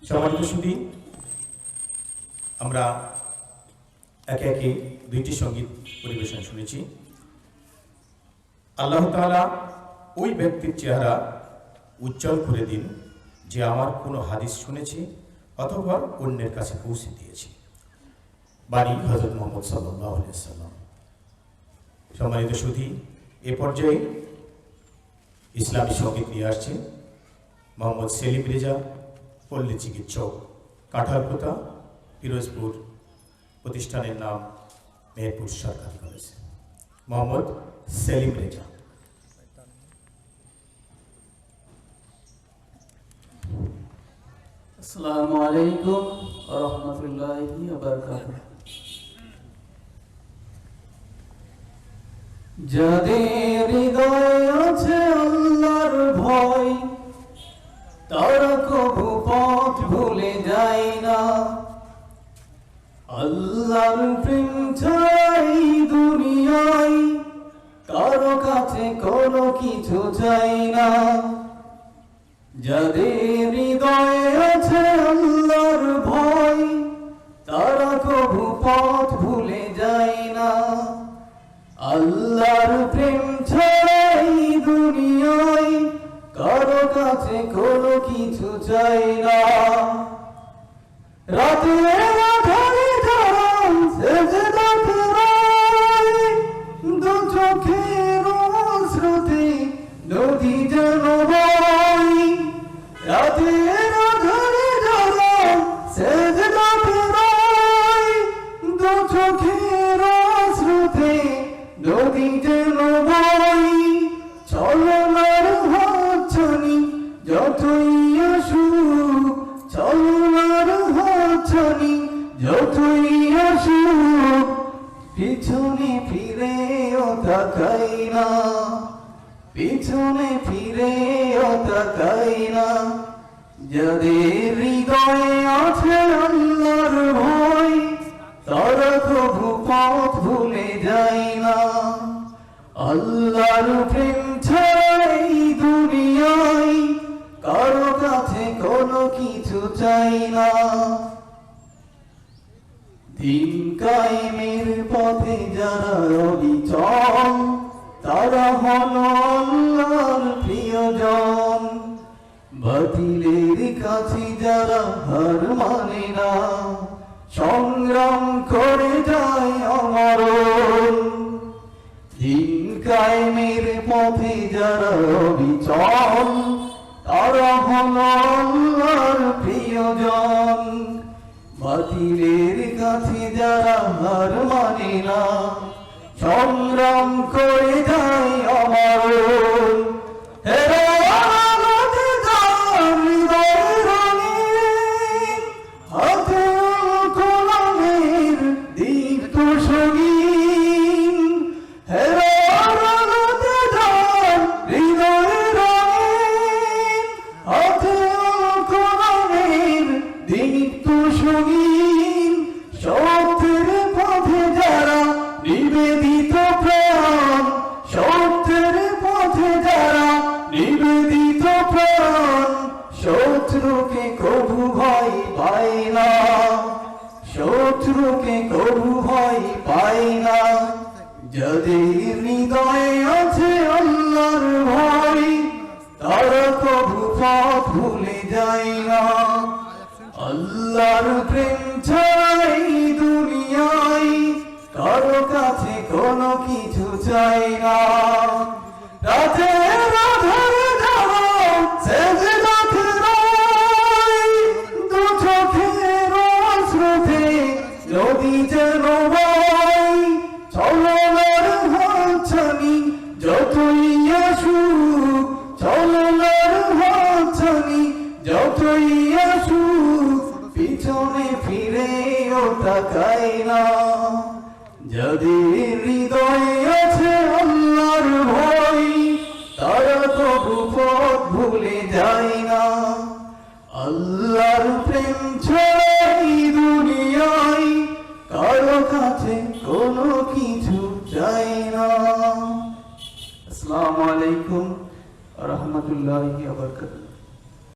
সম্মানিত সুধী, আমরা একে একে দুইটি সঙ্গীত পরিবেশন শুনেছি। আল্লাহ তাআলা ওই ব্যক্তির চেহারা উজ্জ্বল করে দিন যে আমার কোনো হাদিস শুনেছি অথবা অন্যের কাছে পৌঁছে দিয়েছি। বাণী হযরত মুহাম্মদ সাল্লাল্লাহু আলাইহি ওয়াসাল্লাম। সম্মানিত সুধী, এ পর্যায়ে ইসলামী সঙ্গীত নিয়ে আসছে মোহাম্মদ সেলিম রেজা, পল্লী চিকিৎসক, কাঁঠালপোতা, পিরোজপুর। প্রতিষ্ঠানের নাম মেহেরপুর সরকারি কলেজ। মোহাম্মদ সেলিম রেজা। আসসালামু আলাইকুম ওয়া রাহমাতুল্লাহি ওয়া বারাকাতুহু। যাদের হৃদয়ে আছে আল্লাহর ভয়, তারা কবু পথ ভুলে যায় না। আল্লাহর প্রেম চাই দুনিয়ায়, কারো কাছে কোনো কিছু চাই না। যাদের হৃদয়ে আছে আল্লাহর ভয়, তারা কবু পথ ভুলে যায় না। আল্লাহর প্রেম ছাড়াই দুনিয়ায় কারো কাছে কোনো কিছু চাই না। রাতের আঁধারে যারা সেজদাতে রয়, দু চোখের স্রোতে নদী যেন বয়। রাতের আঁধারে যারা সেজদাতে রয়, দু চোখের স্রোতে নদী যেন বয়। চলনার হাতছানি যতই আসুক, চলনার হাতছানি যতই আসুক, পিছনে ফিরেও তাকাই না, পিছনে ফিরেও তাকাই না। যাদের হৃদয়ে আছে আল্লাহর ভয়, তারা কবু পথ ভুলে যায় না। আল্লাহর প্রেম ছাড়াই দুনিয়ায় কারো কাছে কোনো কিছু চাই না। দিন কায়েমের পথে যারা অবিচল, তারা হলো আল্লাহর প্রিয়জন। বাতিলের কাছে যারা হার মানে না, সংগ্রাম করে যায় অমরণ। দিন কায়েমের পথে যারা অবিচল, তারা হলো আল্লাহর প্রিয়জন। বাতিলের কাছে যারা হার মানে না, সংগ্রাম করে যায় অমরণ। নিবেদিত প্রাণ, সত্যের পথে যারা নিবেদিত প্রাণ, শত্রুকে কবু ভয় পায় না, শত্রুকে কবু ভয় পায় না। যাদের হৃদয়ে আছে আল্লাহর ভয়, তারা কবু পথ ভুলে যায় না। আল্লাহর প্রেম ছাড়াই দুনিয়ায় কারো কাছে কোনো কিছু চাই না। রাতের আঁধারে যারা সেজদাতে রয়, দু চোখের স্রোতে নদী যেন বয়। চলনার হাতছানি যতই আসুক, চলনার হাতছানি যতই আসুক, পিছনে ফিরেও তাকাই না। যাদের